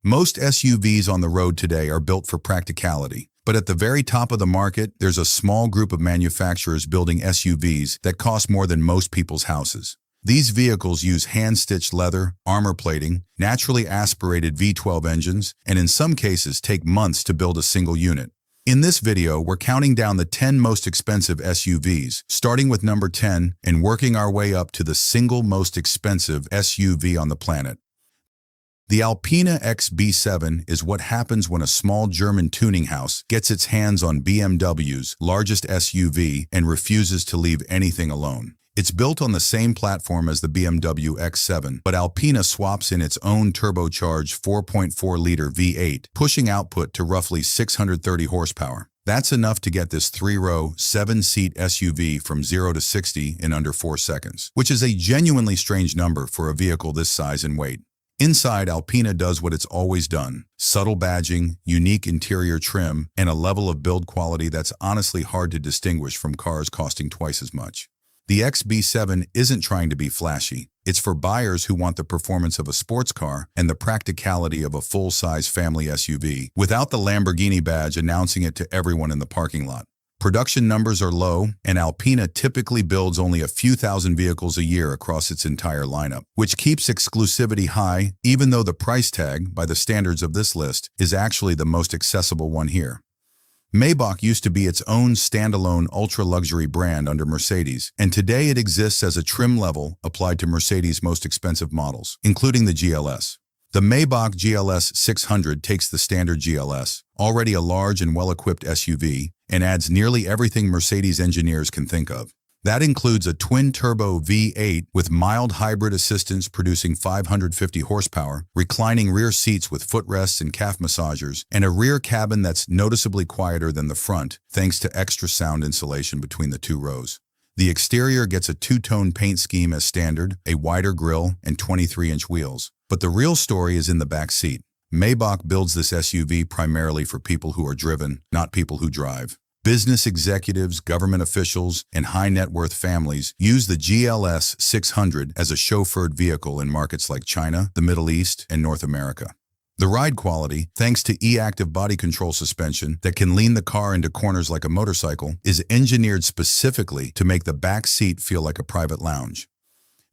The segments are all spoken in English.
Most SUVs on the road today are built for practicality, but at the very top of the market, there's a small group of manufacturers building SUVs that cost more than most people's houses. These vehicles use hand-stitched leather, armor plating, naturally aspirated V12 engines, and in some cases take months to build a single unit. In this video, we're counting down the 10 most expensive SUVs, starting with number 10 and working our way up to the single most expensive SUV on the planet. The Alpina X B7 is what happens when a small German tuning house gets its hands on BMW's largest SUV and refuses to leave anything alone. It's built on the same platform as the BMW X7, but Alpina swaps in its own turbocharged 4.4-liter V8, pushing output to roughly 630 horsepower. That's enough to get this 3-row, 7-seat SUV from 0 to 60 in under 4 seconds, which is a genuinely strange number for a vehicle this size and weight. Inside, Alpina does what it's always done: subtle badging, unique interior trim, and a level of build quality that's honestly hard to distinguish from cars costing twice as much. The XB7 isn't trying to be flashy. It's for buyers who want the performance of a sports car and the practicality of a full-size family SUV, without the Lamborghini badge announcing it to everyone in the parking lot. Production numbers are low, and Alpina typically builds only a few thousand vehicles a year across its entire lineup, which keeps exclusivity high, even though the price tag, by the standards of this list, is actually the most accessible one here. Maybach used to be its own standalone ultra-luxury brand under Mercedes, and today it exists as a trim level applied to Mercedes' most expensive models, including the GLS. The Maybach GLS 600 takes the standard GLS, already a large and well-equipped SUV, and adds nearly everything Mercedes engineers can think of. That includes a twin-turbo V8 with mild hybrid assistance producing 550 horsepower, reclining rear seats with footrests and calf massagers, and a rear cabin that's noticeably quieter than the front, thanks to extra sound insulation between the two rows. The exterior gets a two-tone paint scheme as standard, a wider grille, and 23-inch wheels. But the real story is in the back seat. Maybach builds this SUV primarily for people who are driven, not people who drive. Business executives, government officials, and high-net-worth families use the GLS 600 as a chauffeured vehicle in markets like China, the Middle East, and North America. The ride quality, thanks to e-active body control suspension that can lean the car into corners like a motorcycle, is engineered specifically to make the back seat feel like a private lounge.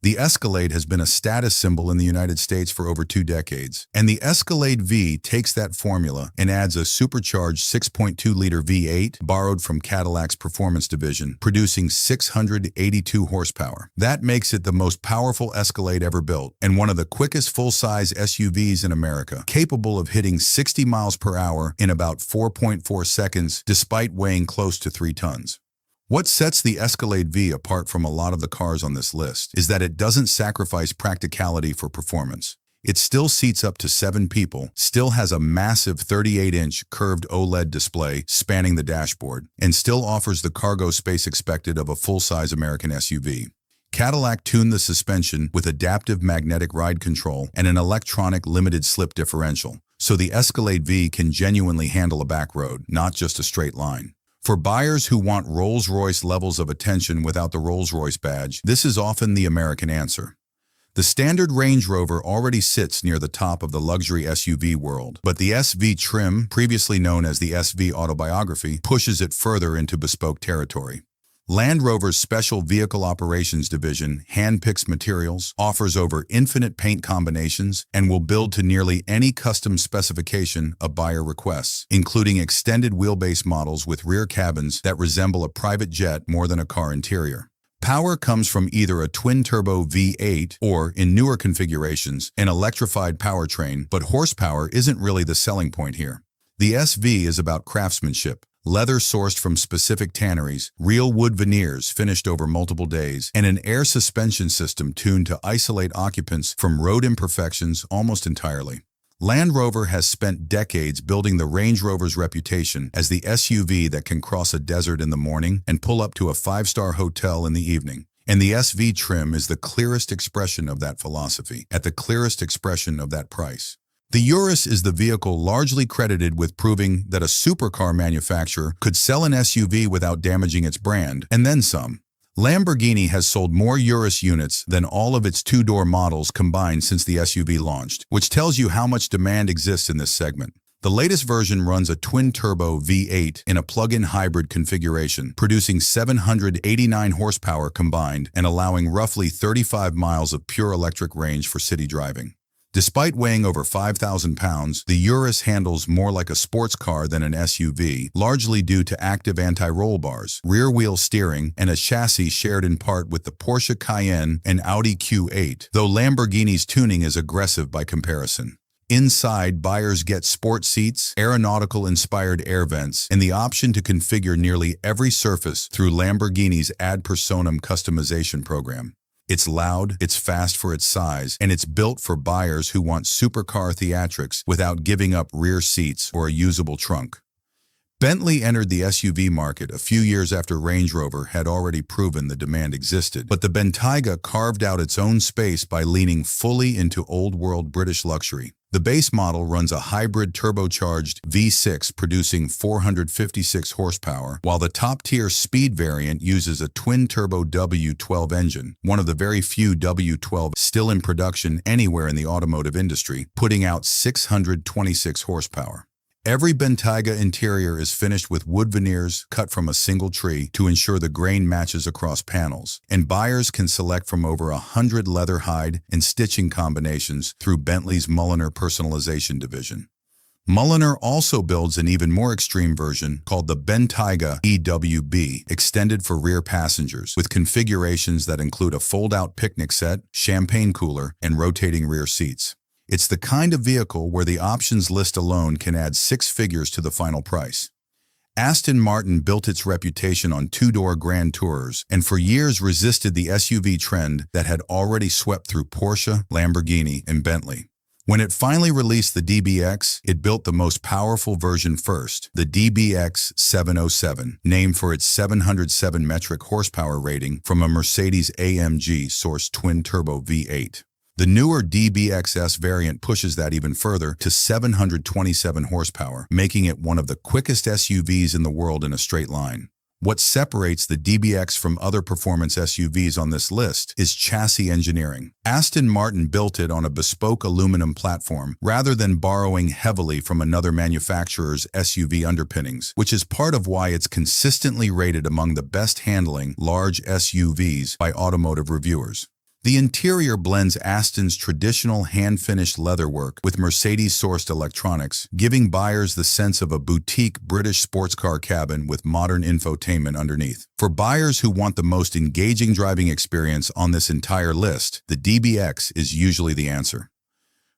The Escalade has been a status symbol in the United States for over 2 decades, and the Escalade V takes that formula and adds a supercharged 6.2-liter V8 borrowed from Cadillac's performance division, producing 682 horsepower. That makes it the most powerful Escalade ever built, and one of the quickest full-size SUVs in America, capable of hitting 60 miles per hour in about 4.4 seconds, despite weighing close to 3 tons. What sets the Escalade V apart from a lot of the cars on this list is that it doesn't sacrifice practicality for performance. It still seats up to 7 people, still has a massive 38-inch curved OLED display spanning the dashboard, and still offers the cargo space expected of a full-size American SUV. Cadillac tuned the suspension with adaptive magnetic ride control and an electronic limited slip differential, so the Escalade V can genuinely handle a back road, not just a straight line. For buyers who want Rolls-Royce levels of attention without the Rolls-Royce badge, this is often the American answer. The standard Range Rover already sits near the top of the luxury SUV world, but the SV trim, previously known as the SV Autobiography, pushes it further into bespoke territory. Land Rover's Special Vehicle Operations Division handpicks materials, offers over infinite paint combinations, and will build to nearly any custom specification a buyer requests, including extended wheelbase models with rear cabins that resemble a private jet more than a car interior. Power comes from either a twin-turbo V8 or, in newer configurations, an electrified powertrain, but horsepower isn't really the selling point here. The SV is about craftsmanship. Leather sourced from specific tanneries, real wood veneers finished over multiple days, and an air suspension system tuned to isolate occupants from road imperfections almost entirely. Land Rover has spent decades building the Range Rover's reputation as the SUV that can cross a desert in the morning and pull up to a 5-star hotel in the evening. And the SV trim is the clearest expression of that philosophy, at the clearest expression of that price. The Urus is the vehicle largely credited with proving that a supercar manufacturer could sell an SUV without damaging its brand, and then some. Lamborghini has sold more Urus units than all of its two-door models combined since the SUV launched, which tells you how much demand exists in this segment. The latest version runs a twin-turbo V8 in a plug-in hybrid configuration, producing 789 horsepower combined and allowing roughly 35 miles of pure electric range for city driving. Despite weighing over 5,000 pounds, the Urus handles more like a sports car than an SUV, largely due to active anti-roll bars, rear-wheel steering, and a chassis shared in part with the Porsche Cayenne and Audi Q8, though Lamborghini's tuning is aggressive by comparison. Inside, buyers get sport seats, aeronautical-inspired air vents, and the option to configure nearly every surface through Lamborghini's Ad Personam customization program. It's loud, it's fast for its size, and it's built for buyers who want supercar theatrics without giving up rear seats or a usable trunk. Bentley entered the SUV market a few years after Range Rover had already proven the demand existed, but the Bentayga carved out its own space by leaning fully into old-world British luxury. The base model runs a hybrid turbocharged V6 producing 456 horsepower, while the top-tier speed variant uses a twin-turbo W12 engine, one of the very few W12 still in production anywhere in the automotive industry, putting out 626 horsepower. Every Bentayga interior is finished with wood veneers cut from a single tree to ensure the grain matches across panels, and buyers can select from over 100 leather hide and stitching combinations through Bentley's Mulliner personalization division. Mulliner also builds an even more extreme version called the Bentayga EWB, extended for rear passengers, with configurations that include a fold-out picnic set, champagne cooler, and rotating rear seats. It's the kind of vehicle where the options list alone can add six figures to the final price. Aston Martin built its reputation on two-door Grand Tourers and for years resisted the SUV trend that had already swept through Porsche, Lamborghini, and Bentley. When it finally released the DBX, it built the most powerful version first, the DBX 707, named for its 707 metric horsepower rating from a Mercedes-AMG-sourced twin-turbo V8. The newer DBXS variant pushes that even further to 727 horsepower, making it one of the quickest SUVs in the world in a straight line. What separates the DBX from other performance SUVs on this list is chassis engineering. Aston Martin built it on a bespoke aluminum platform rather than borrowing heavily from another manufacturer's SUV underpinnings, which is part of why it's consistently rated among the best-handling large SUVs by automotive reviewers. The interior blends Aston's traditional hand-finished leatherwork with Mercedes-sourced electronics, giving buyers the sense of a boutique British sports car cabin with modern infotainment underneath. For buyers who want the most engaging driving experience on this entire list, the DBX is usually the answer.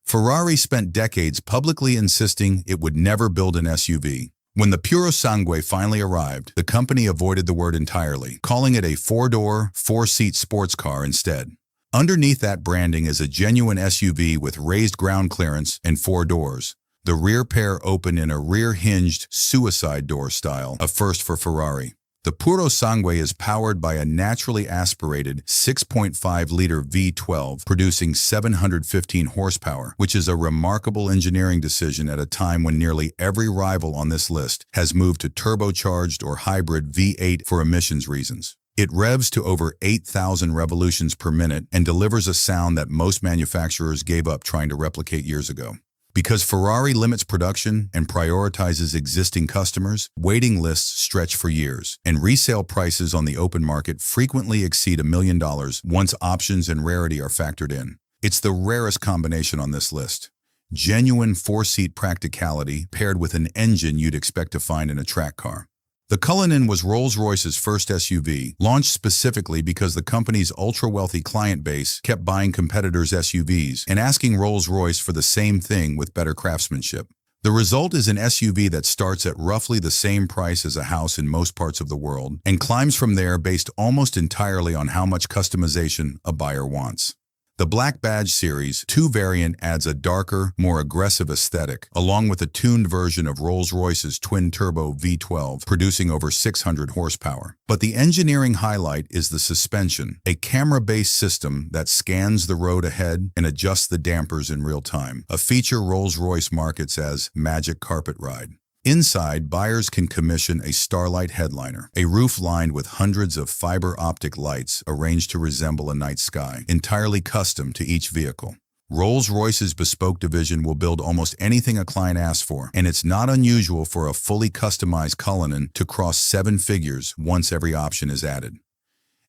Ferrari spent decades publicly insisting it would never build an SUV. When the Purosangue finally arrived, the company avoided the word entirely, calling it a four-door, four-seat sports car instead. Underneath that branding is a genuine SUV with raised ground clearance and four doors. The rear pair open in a rear-hinged suicide door style, a first for Ferrari. The Purosangue is powered by a naturally aspirated 6.5-liter V12, producing 715 horsepower, which is a remarkable engineering decision at a time when nearly every rival on this list has moved to turbocharged or hybrid V8 for emissions reasons. It revs to over 8,000 revolutions per minute and delivers a sound that most manufacturers gave up trying to replicate years ago. Because Ferrari limits production and prioritizes existing customers, waiting lists stretch for years, and resale prices on the open market frequently exceed $1 million once options and rarity are factored in. It's the rarest combination on this list. Genuine four-seat practicality paired with an engine you'd expect to find in a track car. The Cullinan was Rolls-Royce's first SUV, launched specifically because the company's ultra-wealthy client base kept buying competitors' SUVs and asking Rolls-Royce for the same thing with better craftsmanship. The result is an SUV that starts at roughly the same price as a house in most parts of the world and climbs from there based almost entirely on how much customization a buyer wants. The Black Badge Series 2 variant adds a darker, more aggressive aesthetic, along with a tuned version of Rolls-Royce's twin-turbo V12, producing over 600 horsepower. But the engineering highlight is the suspension, a camera-based system that scans the road ahead and adjusts the dampers in real time, a feature Rolls-Royce markets as Magic Carpet Ride. Inside, buyers can commission a Starlight headliner, a roof lined with hundreds of fiber optic lights arranged to resemble a night sky, entirely custom to each vehicle. Rolls-Royce's bespoke division will build almost anything a client asks for, and it's not unusual for a fully customized Cullinan to cross 7 figures once every option is added.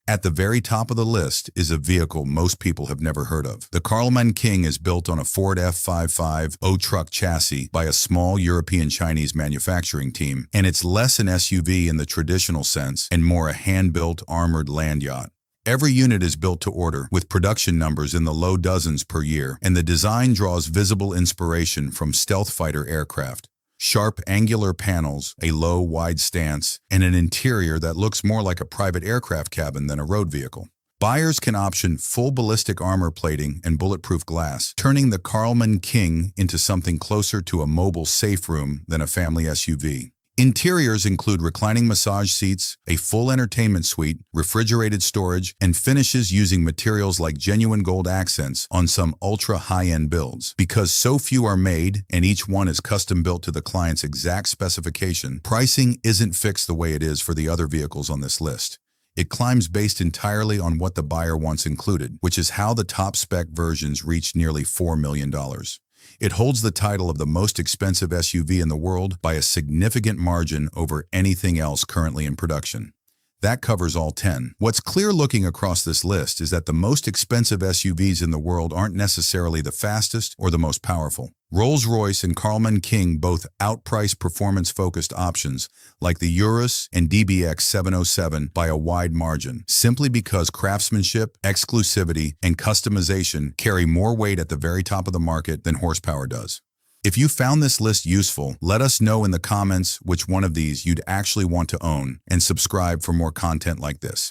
At the very top of the list is a vehicle most people have never heard of. The Karlmann King is built on a Ford F55 truck chassis by a small European-Chinese manufacturing team, and it's less an SUV in the traditional sense and more a hand-built armored land yacht. Every unit is built to order, with production numbers in the low dozens per year, and the design draws visible inspiration from stealth fighter aircraft. Sharp, angular panels, a low, wide stance, and an interior that looks more like a private aircraft cabin than a road vehicle. Buyers can option full ballistic armor plating and bulletproof glass, turning the Karlmann King into something closer to a mobile safe room than a family SUV. Interiors include reclining massage seats, a full entertainment suite, refrigerated storage, and finishes using materials like genuine gold accents on some ultra-high-end builds. Because so few are made and each one is custom-built to the client's exact specification, pricing isn't fixed the way it is for the other vehicles on this list. It climbs based entirely on what the buyer wants included, which is how the top-spec versions reach nearly $4 million. It holds the title of the most expensive SUV in the world by a significant margin over anything else currently in production. That covers all 10. What's clear looking across this list is that the most expensive SUVs in the world aren't necessarily the fastest or the most powerful. Rolls-Royce and Karlmann King both outprice performance-focused options like the Urus and DBX 707 by a wide margin, simply because craftsmanship, exclusivity, and customization carry more weight at the very top of the market than horsepower does. If you found this list useful, let us know in the comments which one of these you'd actually want to own, and subscribe for more content like this.